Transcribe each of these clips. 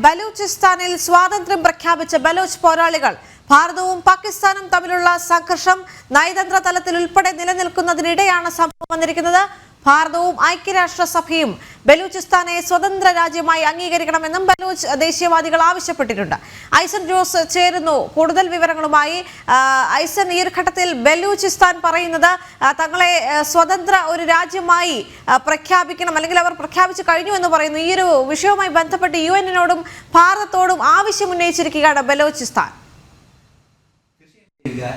ബലൂചിസ്ഥാനിൽ സ്വാതന്ത്ര്യം പ്രഖ്യാപിച്ച ബലോച്ച് പോരാളികൾ ഭാരതവും പാകിസ്ഥാനും തമ്മിലുള്ള സംഘർഷം നയതന്ത്ര തലത്തിൽ ഉൾപ്പെടെ നിലനിൽക്കുന്നതിനിടെയാണ് സംഭവം വന്നിരിക്കുന്നത്. ഭാരതവും ഐക്യരാഷ്ട്രസഭയും ബലൂചിസ്ഥാനെ സ്വതന്ത്ര രാജ്യമായി അംഗീകരിക്കണമെന്നും ബലൂച്ച് ദേശീയവാദികൾ ആവശ്യപ്പെട്ടിട്ടുണ്ട്. ഐസൻ ജോസ് ചേരുന്നു കൂടുതൽ വിവരങ്ങളുമായി. ഐസൻ, ഈ ഒരു ഘട്ടത്തിൽ ബലൂചിസ്ഥാൻ പറയുന്നത് തങ്ങളെ സ്വതന്ത്ര ഒരു രാജ്യമായി പ്രഖ്യാപിക്കണം, അല്ലെങ്കിൽ അവർ പ്രഖ്യാപിച്ചു കഴിഞ്ഞു എന്ന് പറയുന്നു. ഈ ഒരു വിഷയവുമായി ബന്ധപ്പെട്ട് UN-നോടും ഭാരതത്തോടും ആവശ്യം ഉന്നയിച്ചിരിക്കുകയാണ് ബലൂചിസ്ഥാൻ.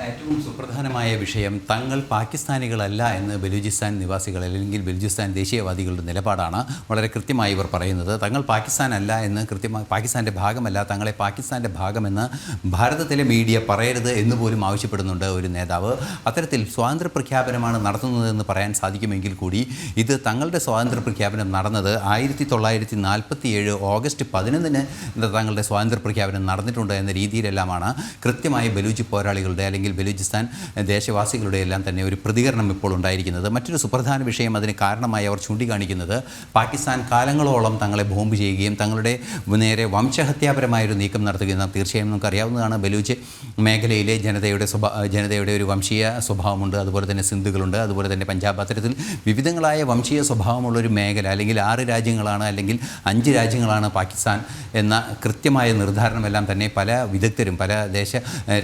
ഏറ്റവും സുപ്രധാനമായ വിഷയം തങ്ങൾ പാകിസ്ഥാനികളല്ല എന്ന് ബലൂചിസ്ഥാൻ നിവാസികൾ അല്ലെങ്കിൽ ബലൂചിസ്ഥാൻ ദേശീയവാദികളുടെ നിലപാടാണ്. വളരെ കൃത്യമായി ഇവർ പറയുന്നത് തങ്ങൾ പാകിസ്ഥാനല്ല എന്ന്, കൃത്യമായി പാകിസ്ഥാൻ്റെ ഭാഗമല്ല, തങ്ങളെ പാകിസ്ഥാൻ്റെ ഭാഗമെന്ന് ഭാരതത്തിലെ മീഡിയ പറയരുത് എന്ന് പോലും ആവശ്യപ്പെടുന്നുണ്ട് ഒരു നേതാവ്. അത്തരത്തിൽ സ്വാതന്ത്ര്യ പ്രഖ്യാപനമാണ് നടത്തുന്നതെന്ന് പറയാൻ സാധിക്കുമെങ്കിൽ കൂടി ഇത് തങ്ങളുടെ സ്വാതന്ത്ര്യ പ്രഖ്യാപനം നടന്നത് 1947 ഓഗസ്റ്റ് 11 തങ്ങളുടെ സ്വാതന്ത്ര്യ പ്രഖ്യാപനം നടന്നിട്ടുണ്ട് എന്ന രീതിയിലെല്ലാമാണ് കൃത്യമായി ബലൂച്ച് പോരാളികളുടെ അല്ലെങ്കിൽ ബലൂചിസ്ഥാൻ ദേശവാസികളുടെ എല്ലാം തന്നെ ഒരു പ്രതികരണം ഇപ്പോൾ ഉണ്ടായിരിക്കുന്നത്. മറ്റൊരു സുപ്രധാന വിഷയം അതിന് കാരണമായി അവർ ചൂണ്ടിക്കാണിക്കുന്നത് പാകിസ്ഥാൻ കാലങ്ങളോളം തങ്ങളെ ബോംബ് ചെയ്യുകയും തങ്ങളുടെ നേരെ വംശഹത്യാപരമായൊരു നീക്കം നടത്തുകയും തീർച്ചയായും നമുക്കറിയാവുന്നതാണ്. ബലൂച്ച് മേഖലയിലെ ജനതയുടെ ഒരു വംശീയ സ്വഭാവമുണ്ട്, അതുപോലെ തന്നെ സിന്ധുകളുണ്ട്, അതുപോലെ തന്നെ പഞ്ചാബ്. അത്തരത്തിൽ വിവിധങ്ങളായ വംശീയ സ്വഭാവമുള്ളൊരു മേഖല, അല്ലെങ്കിൽ 6 രാജ്യങ്ങളാണ് അല്ലെങ്കിൽ 5 രാജ്യങ്ങളാണ് പാകിസ്ഥാൻ എന്ന കൃത്യമായ നിർദ്ധാരണമെല്ലാം തന്നെ പല വിദഗ്ധരും, പല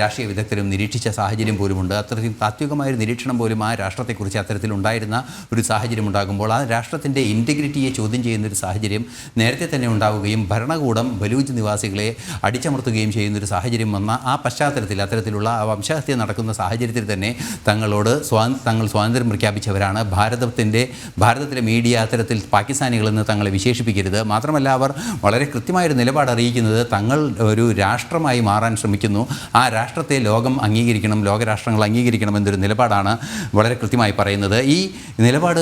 രാഷ്ട്രീയ വിദഗ്ധരും നിരീക്ഷിച്ച സാഹചര്യം പോലുമുണ്ട്. അത്തരത്തിൽ താത്വികമായൊരു നിരീക്ഷണം പോലും ആ രാഷ്ട്രത്തെക്കുറിച്ച് അത്തരത്തിലുണ്ടായിരുന്ന ഒരു സാഹചര്യം ഉണ്ടാകുമ്പോൾ ആ രാഷ്ട്രത്തിൻ്റെ ഇൻറ്റഗ്രിറ്റിയെ ചോദ്യം ചെയ്യുന്നൊരു സാഹചര്യം നേരത്തെ തന്നെ ഉണ്ടാവുകയും ഭരണകൂടം ബലൂച്ച് നിവാസികളെ അടിച്ചമർത്തുകയും ചെയ്യുന്നൊരു സാഹചര്യം വന്ന ആ പശ്ചാത്തലത്തിൽ, അത്തരത്തിലുള്ള ആ വംശഹത്യ നടക്കുന്ന സാഹചര്യത്തിൽ തന്നെ തങ്ങൾ സ്വാതന്ത്ര്യം പ്രഖ്യാപിച്ചവരാണ്. ഭാരതത്തിലെ മീഡിയ അത്തരത്തിൽ പാകിസ്ഥാനികളെന്ന് തങ്ങളെ വിശേഷിപ്പിക്കരുത്. മാത്രമല്ല അവർ വളരെ കൃത്യമായൊരു നിലപാട് അറിയിക്കുന്നത് തങ്ങൾ ഒരു രാഷ്ട്രമായി മാറാൻ ശ്രമിക്കുന്നു, ആ രാഷ്ട്രത്തെ ലോകം അംഗീകരിക്കണം, ലോകരാഷ്ട്രങ്ങൾ അംഗീകരിക്കണം എന്നൊരു നിലപാടാണ് വളരെ കൃത്യമായി പറയുന്നത്. ഈ നിലപാട്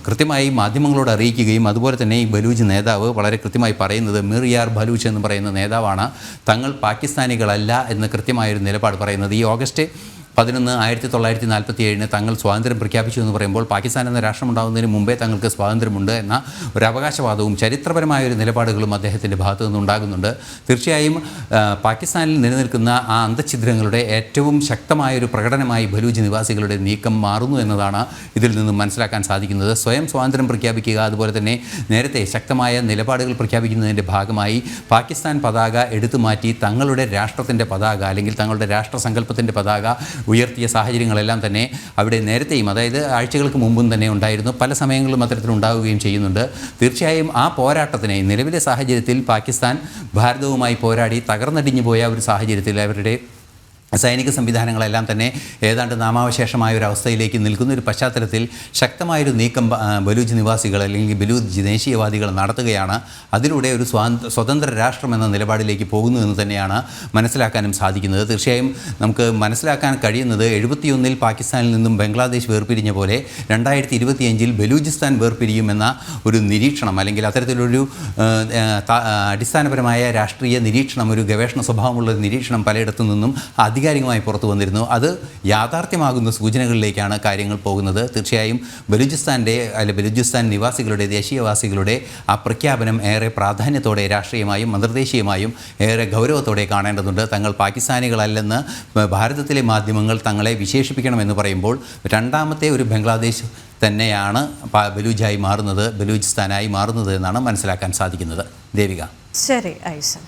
കൃത്യമായി മാധ്യമങ്ങളോട് അറിയിക്കുകയും അതുപോലെ തന്നെ ഈ ബലൂച്ച് നേതാവ് വളരെ കൃത്യമായി പറയുന്നത് മിർ ബലൂച്ച് എന്ന് പറയുന്ന നേതാവാണ് തങ്ങൾ പാകിസ്ഥാനികളല്ല എന്ന് കൃത്യമായൊരു നിലപാട് പറയുന്നത്. ഈ ഓഗസ്റ്റ് 11 1947 തങ്ങൾ സ്വാതന്ത്ര്യം പ്രഖ്യാപിച്ചു എന്ന് പറയുമ്പോൾ പാകിസ്ഥാൻ എന്ന രാഷ്ട്രം ഉണ്ടാകുന്നതിന് മുമ്പേ തങ്ങൾക്ക് സ്വാതന്ത്ര്യമുണ്ട് എന്ന ഒരു അവകാശവാദവും ചരിത്രപരമായൊരു നിലപാടുകളും അദ്ദേഹത്തിൻ്റെ ഭാഗത്തു നിന്നുണ്ടാകുന്നുണ്ട്. തീർച്ചയായും പാകിസ്ഥാനിൽ നിലനിൽക്കുന്ന ആ അന്തഛിദ്രങ്ങളുടെ ഏറ്റവും ശക്തമായൊരു പ്രകടനമായി ബലൂച്ച് നിവാസികളുടെ നീക്കം മാറുന്നു എന്നതാണ് ഇതിൽ നിന്നും മനസ്സിലാക്കാൻ സാധിക്കുന്നത്. സ്വയം സ്വാതന്ത്ര്യം പ്രഖ്യാപിക്കുക, അതുപോലെ തന്നെ നേരത്തെ ശക്തമായ നിലപാടുകൾ പ്രഖ്യാപിക്കുന്നതിൻ്റെ ഭാഗമായി പാകിസ്ഥാൻ പതാക എടുത്തു മാറ്റി തങ്ങളുടെ രാഷ്ട്രത്തിൻ്റെ പതാക അല്ലെങ്കിൽ തങ്ങളുടെ രാഷ്ട്രസങ്കല്പത്തിൻ്റെ പതാക ഉയർത്തിയ സാഹചര്യങ്ങളെല്ലാം തന്നെ അവിടെ നേരത്തെയും, അതായത് ആഴ്ചകൾക്ക് മുമ്പും തന്നെ ഉണ്ടായിരുന്നു. പല സമയങ്ങളിലും അത്തരത്തിലുണ്ടാവുകയും ചെയ്യുന്നുണ്ട്. തീർച്ചയായും ആ പോരാട്ടത്തിനെ നിലവിലെ സാഹചര്യത്തിൽ പാകിസ്ഥാൻ ഭാരതവുമായി പോരാടി തകർന്നടിഞ്ഞു പോയ ഒരു സാഹചര്യത്തിൽ അവരുടെ സൈനിക സംവിധാനങ്ങളെല്ലാം തന്നെ ഏതാണ്ട് നാമാവശേഷമായ ഒരു അവസ്ഥയിലേക്ക് നിൽക്കുന്ന ഒരു പശ്ചാത്തലത്തിൽ ശക്തമായൊരു നീക്കം ബലൂച്ച് നിവാസികൾ അല്ലെങ്കിൽ ബലൂച്ച് ദേശീയവാദികൾ നടത്തുകയാണ്. അതിലൂടെ ഒരു സ്വതന്ത്ര രാഷ്ട്രം എന്ന നിലപാടിലേക്ക് പോകുന്നു എന്ന് തന്നെയാണ് മനസ്സിലാക്കാനും സാധിക്കുന്നത്. തീർച്ചയായും നമുക്ക് മനസ്സിലാക്കാൻ കഴിയുന്നത് 71 പാകിസ്ഥാനിൽ നിന്നും ബംഗ്ലാദേശ് വേർപിരിഞ്ഞ പോലെ 2025 ബലൂചിസ്ഥാൻ വേർപിരിയുമെന്ന ഒരു നിരീക്ഷണം, അല്ലെങ്കിൽ അത്തരത്തിലൊരു അടിസ്ഥാനപരമായ രാഷ്ട്രീയ നിരീക്ഷണം, ഒരു ഗവേഷണ സ്വഭാവമുള്ള നിരീക്ഷണം പലയിടത്തു നിന്നും ആധികാരികമായി പുറത്തു വന്നിരുന്നു. അത് യാഥാർത്ഥ്യമാകുന്ന സൂചനകളിലേക്കാണ് കാര്യങ്ങൾ പോകുന്നത്. തീർച്ചയായും ബലൂചിസ്ഥാൻ നിവാസികളുടെ, ദേശീയവാസികളുടെ ആ പ്രഖ്യാപനം ഏറെ പ്രാധാന്യത്തോടെ രാഷ്ട്രീയമായും അന്തർദേശീയമായും ഏറെ ഗൗരവത്തോടെ കാണേണ്ടതുണ്ട്. തങ്ങൾ പാകിസ്ഥാനികളല്ലെന്ന് ഭാരതത്തിലെ മാധ്യമങ്ങൾ തങ്ങളെ വിശേഷിപ്പിക്കണമെന്ന് പറയുമ്പോൾ രണ്ടാമത്തെ ഒരു ബംഗ്ലാദേശ് തന്നെയാണ് ബലൂചിസ്ഥാനായി മാറുന്നത് എന്നാണ് മനസ്സിലാക്കാൻ സാധിക്കുന്നത്. ദേവിക. ശരി ഐസൻ.